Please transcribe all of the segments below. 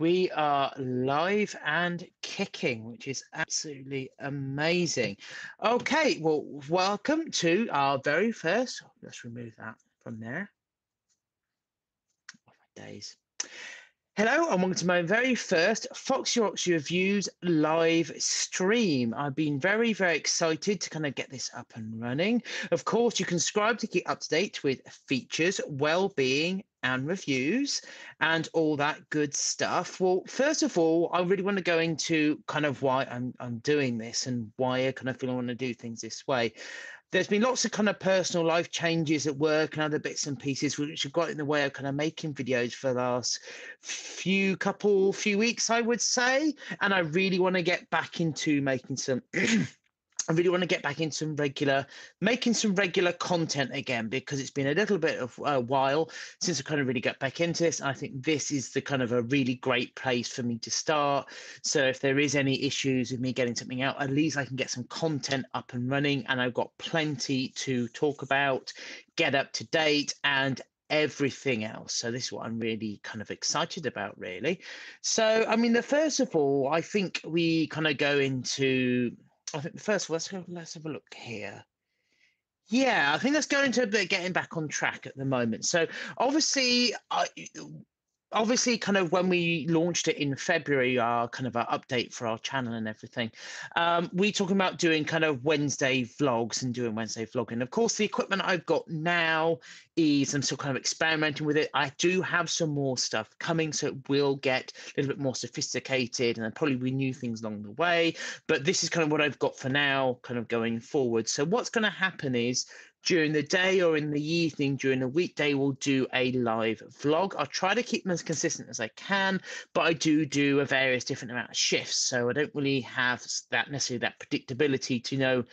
We are live and kicking, which is absolutely amazing. Okay, well, welcome to our very first. Let's remove that from there. Oh, my days. Hello, and welcome to my very first foxyroxyreviews live stream. I've been very excited to kind of get this up and running. Of course, you can subscribe to keep up to date with features, well-being, and reviews and all that good stuff. Well, first of all, I really want to go into kind of why I'm doing this and why I kind of feel I want to do things this way. There's been lots of kind of personal life changes at work and other bits and pieces which have got in the way of kind of making videos for the last few weeks, I would say. And I really want to get back into making some I really want to get back into making some regular content again, because it's been a little bit of a while since I kind of really got back into this. And I think this is the kind of a really great place for me to start. So if there is any issues with me getting something out, at least I can get some content up and running, and I've got plenty to talk about, get up to date, and everything else. So this is what I'm really kind of excited about, really. So, I mean, first of all, I think we kind of go into I think first of all, let's have a look here. Yeah, I think let's go into a bit getting back on track at the moment. So obviously, obviously kind of when we launched it in February, our kind of our update for our channel and everything, we talking about doing kind of Wednesday vlogs and doing Wednesday vlogging. Of course, the equipment I've got now is I'm still kind of experimenting with it. I do have some more stuff coming, so it will get a little bit more sophisticated, and then probably be new things along the way. But this is kind of what I've got for now, kind of going forward. So what's going to happen is during the day or in the evening, during a weekday, we'll do a live vlog. I'll try to keep them as consistent as I can, but I do a various different amount of shifts. So I don't really have that necessarily that predictability to know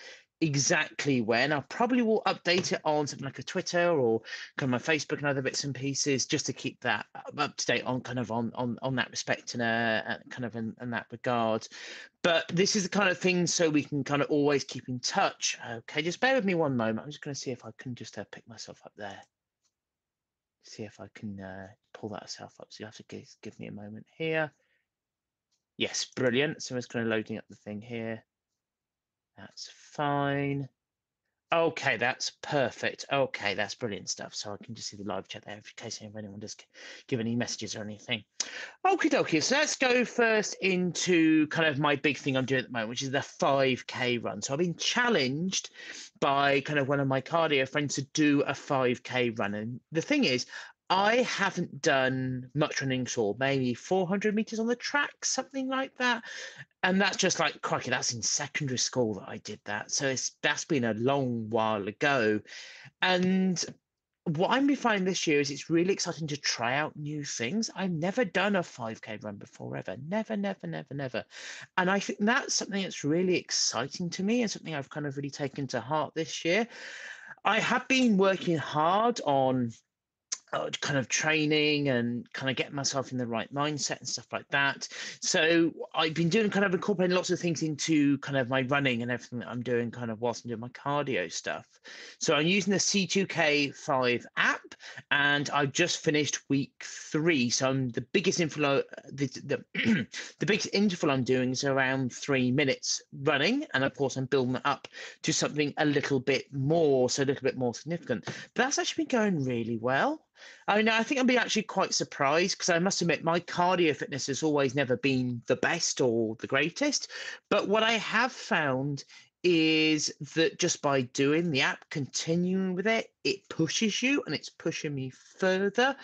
exactly when. I probably will update it on something like a Twitter or kind of my Facebook and other bits and pieces, just to keep that up to date on kind of on that respect and kind of in that regard. But this is the kind of thing so we can kind of always keep in touch. Okay, just bear with me one moment. I'm just going to see if I can just pick myself up there. See if I can pull that self up. So you have to give me a moment here. Yes, brilliant. So I'm just kind of loading up the thing here. That's fine. Okay, that's perfect. Okay, that's brilliant stuff. So I can just see the live chat there in case anyone does give any messages or anything. Okie dokie. So let's go first into kind of my big thing I'm doing at the moment, which is the 5K run. So I've been challenged by kind of one of my cardio friends to do a 5K run. And the thing is, I haven't done much running at all, maybe 400 meters on the track, something like that. And that's just like, crikey, that's in secondary school that I did that. So that's been a long while ago. And what I'm finding this year is it's really exciting to try out new things. I've never done a 5K run before, ever. Never. And I think that's something that's really exciting to me and something I've kind of really taken to heart this year. I have been working hard on kind of training and kind of getting myself in the right mindset and stuff like that. So I've been doing kind of incorporating lots of things into kind of my running and everything that I'm doing kind of whilst I'm doing my cardio stuff. So I'm using the C2K5 app, and I've just finished week 3. So I'm the biggest interval, the biggest interval I'm doing is around 3 minutes running. And of course I'm building it up to something a little bit more, so a little bit more significant. But that's actually been going really well. I mean, I think I'll be actually quite surprised, because I must admit my cardio fitness has always never been the best or the greatest. But what I have found is that just by doing the app, continuing with it, it pushes you, and it's pushing me further,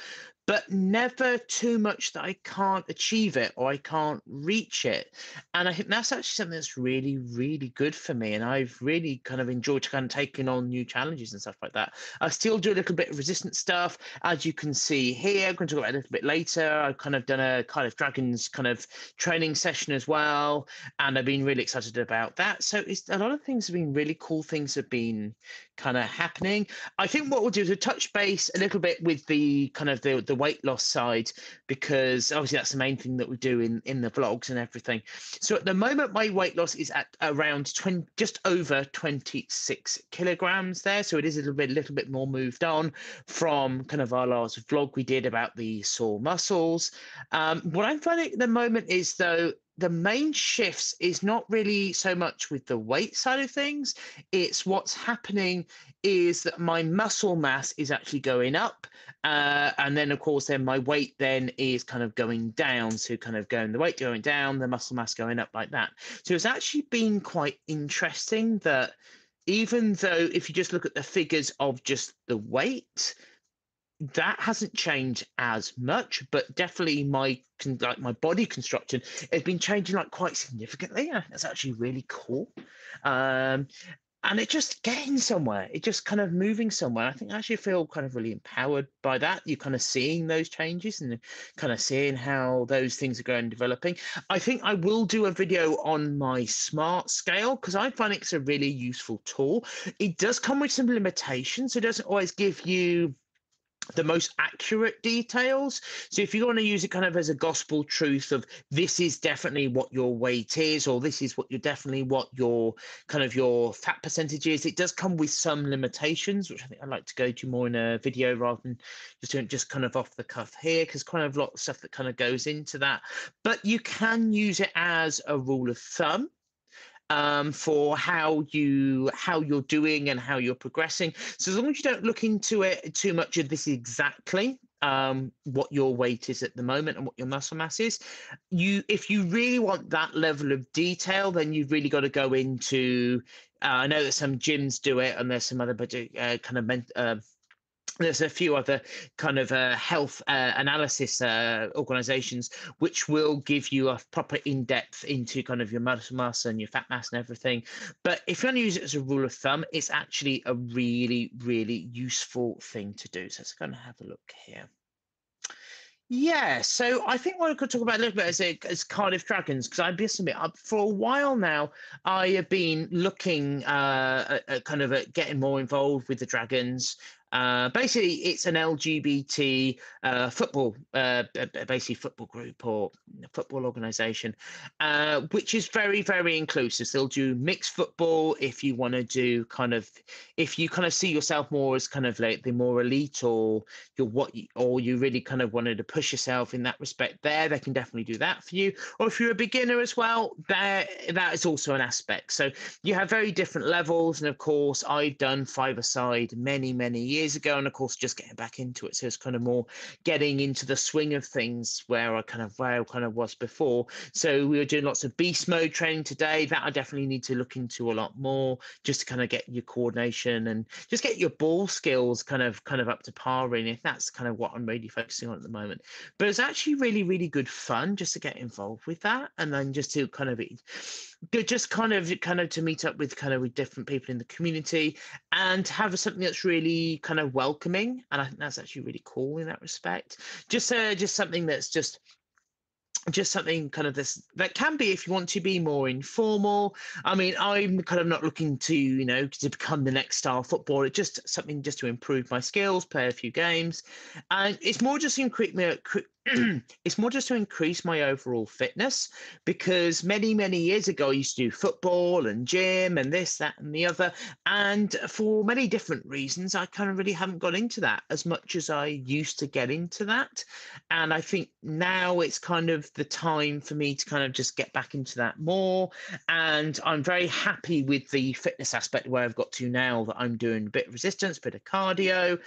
but never too much that I can't achieve it or I can't reach it. And I think that's actually something that's really good for me. And I've really kind of enjoyed kind of taking on new challenges and stuff like that. I still do a little bit of resistance stuff. As you can see here, I'm going to talk about it a little bit later. I've kind of done a Cardiff Dragons kind of training session as well. And I've been really excited about that. So it's a lot of things have been really cool. Things have been kind of happening. I think what we'll do is a touch base a little bit with the kind of the the weight loss side, because obviously that's the main thing that we do in the vlogs and everything. So at the moment, my weight loss is at around 20, just over 26 kilograms there. So it is a little bit more moved on from kind of our last vlog we did about the sore muscles. What I'm finding at the moment is, though, the main shifts is not really so much with the weight side of things. It's what's happening is that my muscle mass is actually going up. And then, of course, then my weight then is kind of going down. So kind of going, the weight going down, the muscle mass going up like that. So it's actually been quite interesting that even though if you just look at the figures of just the weight, that hasn't changed as much, but definitely my body construction has been changing like quite significantly. That's actually really cool. Um, and it just getting somewhere, it just kind of moving somewhere. I think I actually feel kind of really empowered by that. You're kind of seeing those changes and kind of seeing how those things are going and developing. I think I will do a video on my smart scale because I find it's a really useful tool. It does come with some limitations. So it doesn't always give you the most accurate details. So if you want to use it kind of as a gospel truth of this is definitely what your weight is, or this is what your kind of your fat percentage is, it does come with some limitations, which I think I'd like to go to more in a video rather than just doing just kind of off the cuff here, because kind of a lot of stuff that kind of goes into that. But you can use it as a rule of thumb for how you're doing and how you're progressing. So as long as you don't look into it too much of this exactly what your weight is at the moment and what your muscle mass is, if you really want that level of detail, then you've really got to go into. I know that some gyms do it, and there's some other there's a few other kind of health analysis organizations which will give you a proper in-depth into kind of your muscle mass and your fat mass and everything. But if you want to use it as a rule of thumb, it's actually a really, really useful thing to do. So let's go and have a look here. Yeah, so I think what I could talk about a little bit is Cardiff Dragons, because I must admit, for a while now, I have been looking at kind of getting more involved with the Dragons. Basically, it's an LGBT football, basically football group or football organization, which is very, very inclusive. So they'll do mixed football if you want to do if you kind of see yourself more as kind of like the more elite, or you really kind of wanted to push yourself in that respect. They can definitely do that for you. Or if you're a beginner as well, that is also an aspect. So you have very different levels. And of course, I've done five-a-side many years ago, and of course just getting back into it, so it's kind of more getting into the swing of things where I kind of was before. So we were doing lots of beast mode training today. That I definitely need to look into a lot more, just to kind of get your coordination and just get your ball skills kind of up to par, really. If that's kind of what I'm really focusing on at the moment. But it's actually really good fun just to get involved with that, and then just to kind of to meet up with different people in the community and have something that's really kind of welcoming. And I think that's actually really cool in that respect. Just something that's just something kind of this that can be, if you want to be more informal. I mean, I'm kind of not looking to become the next star footballer. It's just something just to improve my skills, play a few games, and it's more just it's more just to increase my overall fitness, because many years ago I used to do football and gym and this, that, and the other, and for many different reasons I kind of really haven't got into that as much as I used to get into that. And I think now it's kind of the time for me to kind of just get back into that more. And I'm very happy with the fitness aspect where I've got to now, that I'm doing a bit of resistance, a bit of cardio,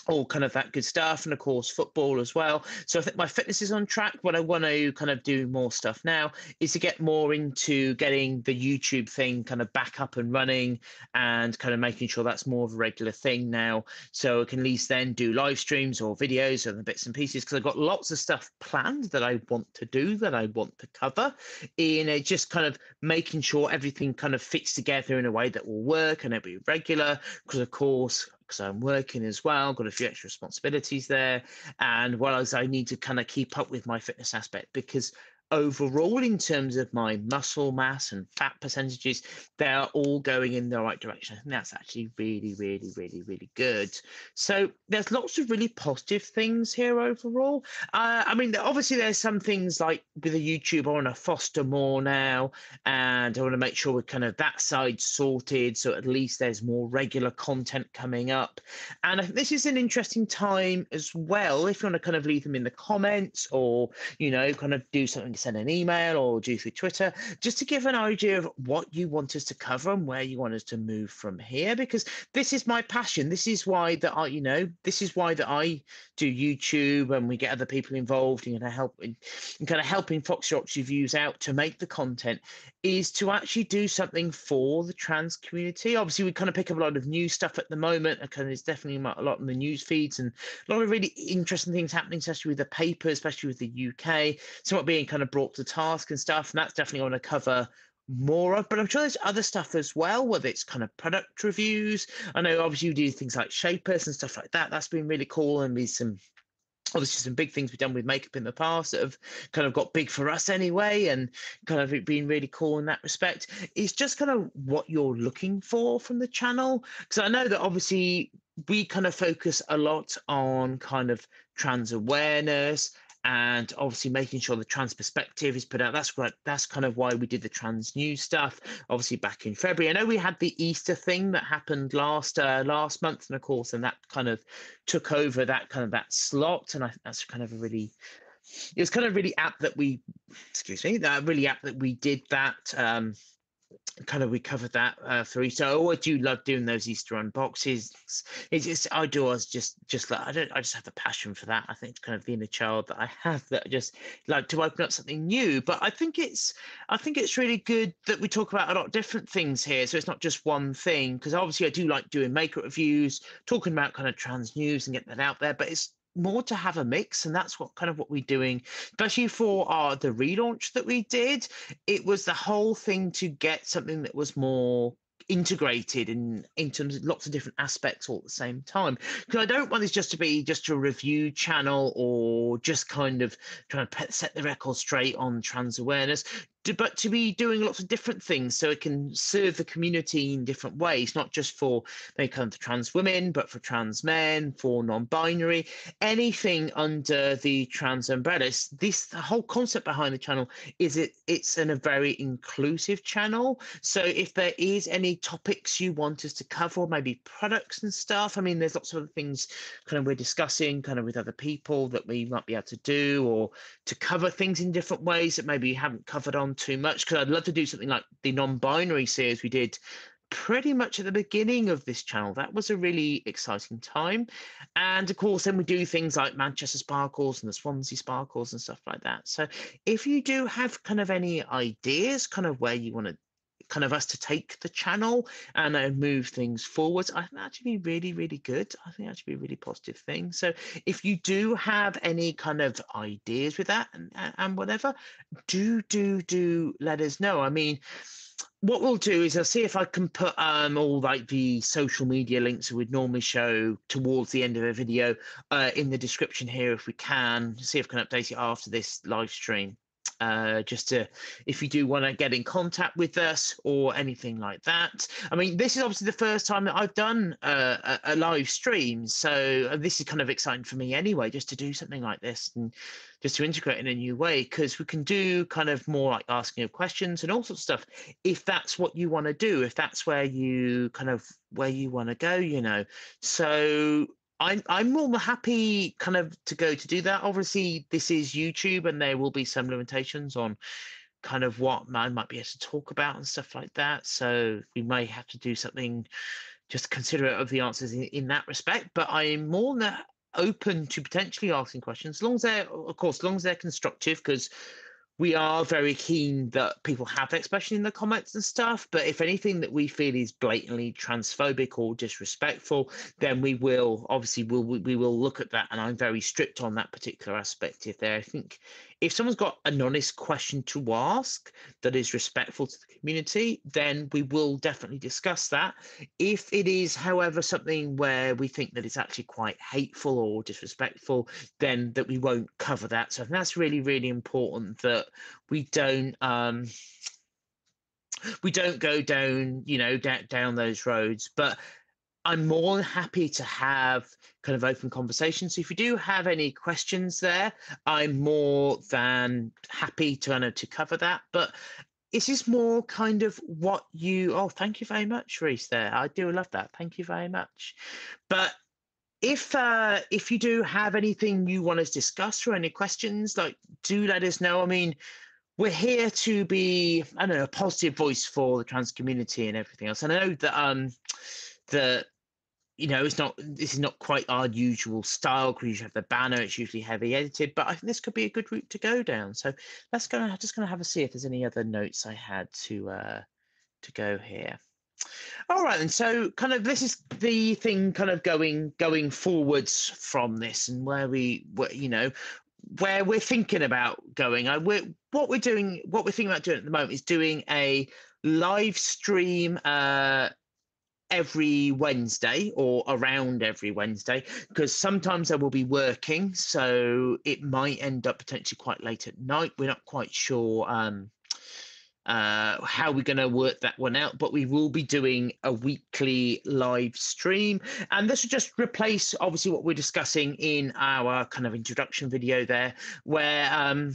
all kind of that good stuff, and of course football as well. So I think my fitness is on track. What I want to kind of do more stuff now is to get more into getting the YouTube thing kind of back up and running, and kind of making sure that's more of a regular thing now, so I can at least then do live streams or videos and the bits and pieces, because I've got lots of stuff planned that I want to do, that I want to cover, in just kind of making sure everything kind of fits together in a way that will work and it'll be regular, because of course, because I'm working as well, got a few extra responsibilities there. And whereas I need to kind of keep up with my fitness aspect, because overall, in terms of my muscle mass and fat percentages, they're all going in the right direction. I think that's actually really, really, really, really good. So there's lots of really positive things here overall. I mean, obviously there's some things like with the YouTube, I want to foster more now, and I want to make sure we're kind of that side sorted, so at least there's more regular content coming up. And I think this is an interesting time as well, if you want to kind of leave them in the comments, or kind of do something, send an email or do through Twitter, just to give an idea of what you want us to cover and where you want us to move from here. Because this is my passion. This is why this is why that I do YouTube, and we get other people involved in kind of helping Foxy Reviews out to make the content, is to actually do something for the trans community. Obviously, we kind of pick up a lot of new stuff at the moment, and kind of there's definitely a lot in the news feeds and a lot of really interesting things happening, especially with the paper, especially with the UK, somewhat being kind of brought to task and stuff. And that's definitely going to cover more of, but I'm sure there's other stuff as well, whether it's kind of product reviews. I know obviously you do things like shapers and stuff like that. That's been really cool, and there's obviously some big things we've done with makeup in the past that have kind of got big for us anyway, and kind of it being really cool in that respect. It's just kind of what you're looking for from the channel, because I know that obviously we kind of focus a lot on kind of trans awareness, and obviously making sure the trans perspective is put out. That's great. That's kind of why we did the trans news stuff, obviously back in February. I know we had the Easter thing that happened last month, and of course, and that kind of took over that slot. And I think that's kind of it was kind of really apt that we, excuse me, that really apt that we did that. Kind of we covered that through. So I do love doing those Easter unboxes. It's just I just like I just have the passion for that. I think it's kind of the inner child that I have, that I just like to open up something new. But I think it's really good that we talk about a lot of different things here, so it's not just one thing. Because obviously I do like doing makeup reviews, talking about kind of trans news and getting that out there, but it's more to have a mix, and that's what we're doing, especially for the relaunch that we did. It was the whole thing to get something that was more integrated in terms of lots of different aspects all at the same time, because I don't want this just to be just a review channel, or just kind of trying to set the record straight on trans awareness, but to be doing lots of different things so it can serve the community in different ways, not just for maybe kind of trans women, but for trans men, for non-binary, anything under the trans umbrella. The whole concept behind the channel is it's a very inclusive channel. So if there is any topics you want us to cover, maybe products and stuff, I mean, there's lots of other things kind of we're discussing kind of with other people that we might be able to do, or to cover things in different ways that maybe you haven't covered on too much. Because I'd love to do something like the non-binary series we did pretty much at the beginning of this channel. That was a really exciting time. And of course, then we do things like Manchester Sparkles and the Swansea Sparkles and stuff like that. So if you do have kind of any ideas, kind of where you want to kind of us to take the channel and move things forwards, I think that should be really, really good. I think that should be a really positive thing. So if you do have any kind of ideas with that and whatever, do let us know. I mean, what we'll do is I'll see if I can put all like the social media links that we'd normally show towards the end of a video in the description here, if we can. See if I can update it after this live stream. Just to, if you do want to get in contact with us or anything like that. I mean, this is obviously the first time that I've done a live stream, so this is kind of exciting for me anyway, just to do something like this and just to integrate in a new way, because we can do kind of more like asking of questions and all sorts of stuff, if that's what you want to do, if that's where you want to go, So I'm more than happy kind of to do that. Obviously, this is YouTube, and there will be some limitations on kind of what I might be able to talk about and stuff like that. So we may have to do something just considerate of the answers in that respect. But I'm more than open to potentially asking questions, as long as they're constructive, because we are very keen that people have expression in the comments and stuff. But if anything that we feel is blatantly transphobic or disrespectful, then we will look at that. And I'm very strict on that particular aspect. I think if someone's got an honest question to ask that is respectful to the community, then we will definitely discuss that. If it is, however, something where we think that it's actually quite hateful or disrespectful, then that we won't cover that. So I think that's really, really important, that we don't go down, down those roads. But I'm more than happy to have kind of open conversations. So if you do have any questions there, I'm more than happy to cover that. But this is more kind of what you. Oh, thank you very much, Reese. There, I do love that. Thank you very much. But if you do have anything you want to discuss or any questions, like, do let us know. I mean, we're here to be, I don't know, a positive voice for the trans community and everything else. And I know that the this is not quite our usual style, because you have the banner, it's usually heavy edited, but I think this could be a good route to go down. So just gonna have a see if there's any other notes I had to go here. All right, and so kind of this is the thing kind of going forwards from this, and where we're thinking about going. What we're thinking about doing at the moment is doing a live stream every Wednesday, or around every Wednesday, because sometimes I will be working, so it might end up potentially quite late at night. We're not quite sure how we're going to work that one out, but we will be doing a weekly live stream, and this will just replace obviously what we're discussing in our kind of introduction video there, where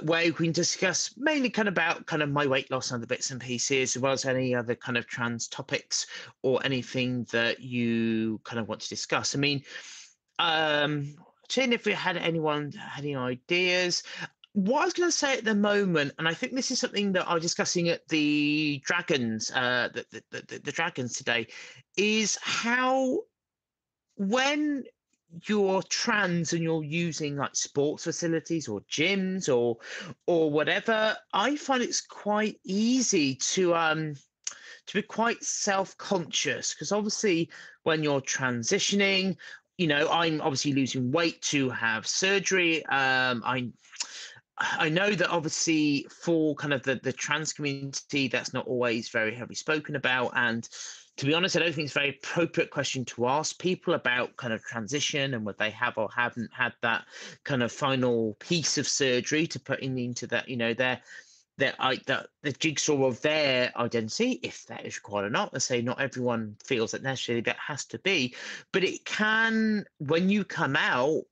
we can discuss mainly about my weight loss and the bits and pieces, as well as any other kind of trans topics or anything that you kind of want to discuss. I mean, seeing if we had anyone had any ideas. What I was going to say at the moment, and I think this is something that I was discussing at the Dragons, the Dragons today, is how when you're trans and you're using like sports facilities or gyms or whatever, I find it's quite easy to be quite self-conscious, because obviously when you're transitioning, I'm obviously losing weight to have surgery. I know that obviously for kind of the trans community, that's not always very heavily spoken about. And to be honest, I don't think it's a very appropriate question to ask people about kind of transition and what they have or haven't had that kind of final piece of surgery to put into that, the jigsaw of their identity, if that is required or not. I say not everyone feels that necessarily that has to be, but it can, when you come out,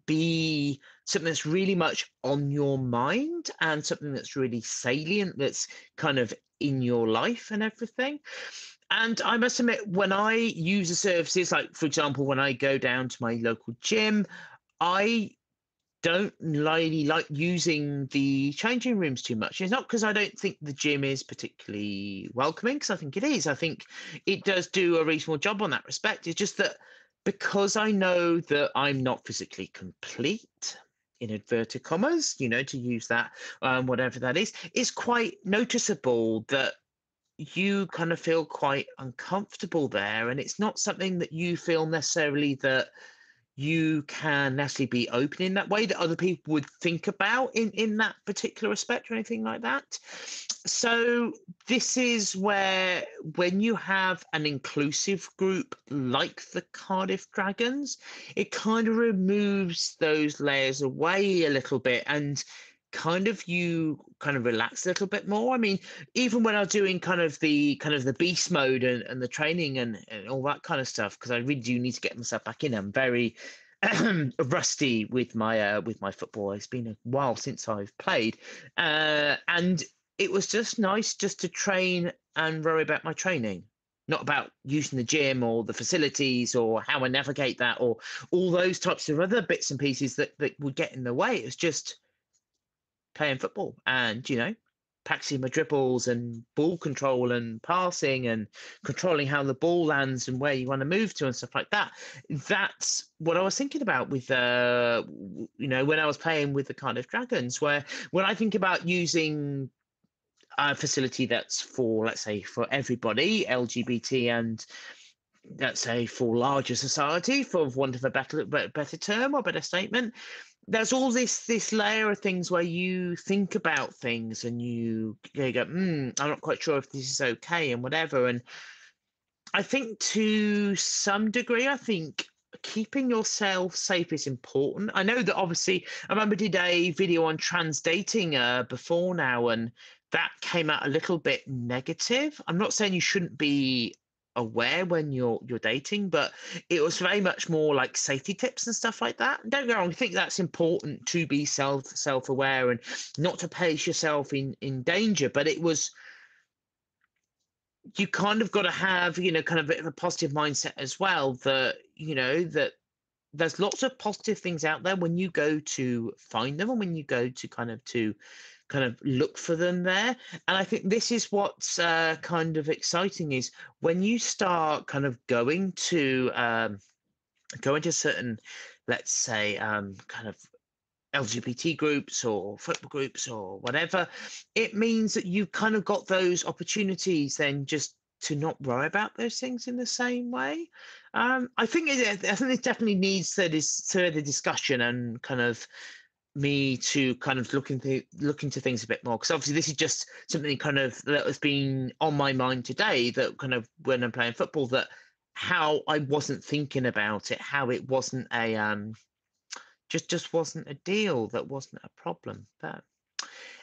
be something that's really much on your mind and something that's really salient, that's kind of in your life and everything. And I must admit, when I use the services, like for example, when I go down to my local gym, I don't really like using the changing rooms too much. It's not because I don't think the gym is particularly welcoming, because I think it is. I think it does do a reasonable job on that respect. It's just that because I know that I'm not physically complete, in inverted commas, to use that, whatever that is, it's quite noticeable that you kind of feel quite uncomfortable there. And it's not something that you feel necessarily that you can necessarily be open in that way that other people would think about in that particular respect or anything like that. So this is where, when you have an inclusive group like the Cardiff Dragons, it kind of removes those layers away a little bit, and you relax a little bit more. I mean, even when I was doing the beast mode and the training and all that kind of stuff, because I really do need to get myself back in. I'm very rusty with my football. It's been a while since I've played, and it was just nice just to train and worry about my training, not about using the gym or the facilities or how I navigate that or all those types of other bits and pieces that would get in the way. It was just playing football and practicing my dribbles and ball control and passing and controlling how the ball lands and where you want to move to and stuff like that. That's what I was thinking about with when I was playing with the Cardiff Dragons, where when I think about using a facility that's for, let's say, for everybody, LGBT, and let's say for larger society, for want of a better term or better statement, there's all this layer of things where you think about things and you go, I'm not quite sure if this is okay and whatever. And I think to some degree, keeping yourself safe is important. I know that obviously, I remember did a video on trans dating before now, and that came out a little bit negative. I'm not saying you shouldn't be aware when you're dating, but it was very much more like safety tips and stuff like that. And don't get me wrong, I think that's important to be self-aware and not to place yourself in danger. But it was, you kind of got to have, kind of a bit of a positive mindset as well, that that there's lots of positive things out there when you go to find them and when you go to kind of look for them there. And I think this is what's kind of exciting, is when you start kind of going to certain, let's say, kind of LGBT groups or football groups or whatever, it means that you've kind of got those opportunities then just to not worry about those things in the same way. I think it definitely needs further discussion and kind of me to kind of look into things a bit more, because obviously this is just something kind of that has been on my mind today, that kind of when I'm playing football, that how I wasn't thinking about it, how it wasn't a just wasn't a deal, that wasn't a problem. But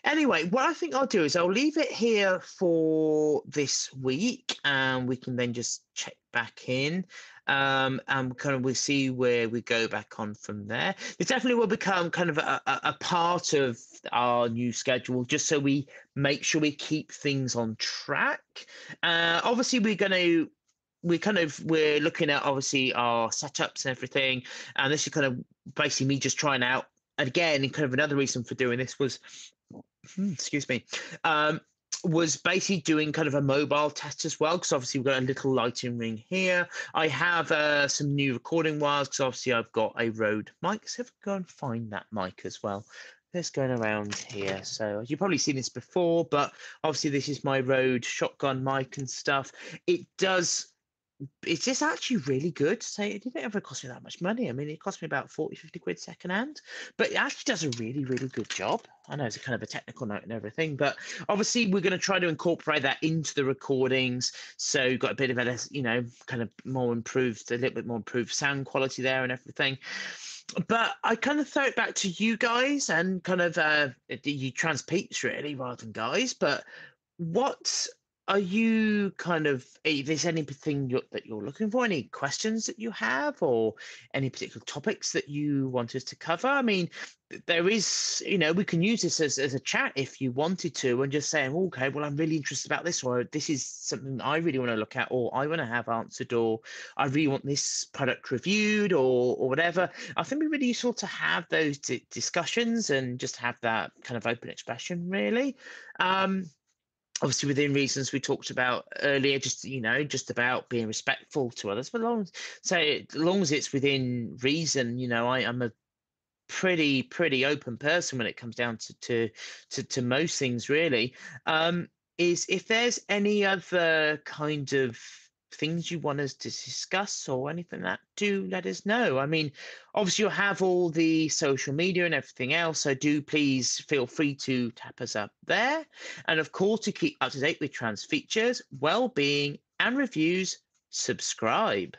anyway, what I think I'll do is I'll leave it here for this week, and we can then just check back in, and kind of we'll see where we go back on from there. It definitely will become kind of a part of our new schedule, just so we make sure we keep things on track. Obviously, we're looking at obviously our setups and everything, and this is kind of basically me just trying out. And again, kind of another reason for doing this was, excuse me, was basically doing kind of a mobile test as well, because obviously we've got a little lighting ring here. I have some new recording wires, because obviously I've got a Rode mic. So if I go and find that mic as well, it's going around here. So you've probably seen this before, but obviously this is my Rode shotgun mic and stuff. It's just actually really good. So it didn't ever cost me that much money. I mean, it cost me about 40-50 quid second hand, but it actually does a really, really good job. I know it's a kind of a technical note and everything, but obviously we're going to try to incorporate that into the recordings. So you've got a bit of a, kind of a little bit more improved sound quality there and everything. But I kind of throw it back to you guys, and kind of you trans peeps really rather than guys. But what are you kind of, if there's anything that you're looking for, any questions that you have, or any particular topics that you want us to cover? I mean, there is, we can use this as a chat if you wanted to, and just saying, okay, well, I'm really interested about this, or this is something I really want to look at, or I want to have answered, or I really want this product reviewed, or whatever. I think it'd be really useful to have those discussions and just have that kind of open expression, really. Obviously within reasons we talked about earlier, just about being respectful to others, but as long as it's within reason. I'm a pretty open person when it comes down to most things, really. Is if there's any other kind of things you want us to discuss or anything, that do let us know. I mean, obviously you'll have all the social media and everything else, so do please feel free to tap us up there. And of course, to keep up to date with trans features, well-being and reviews, subscribe.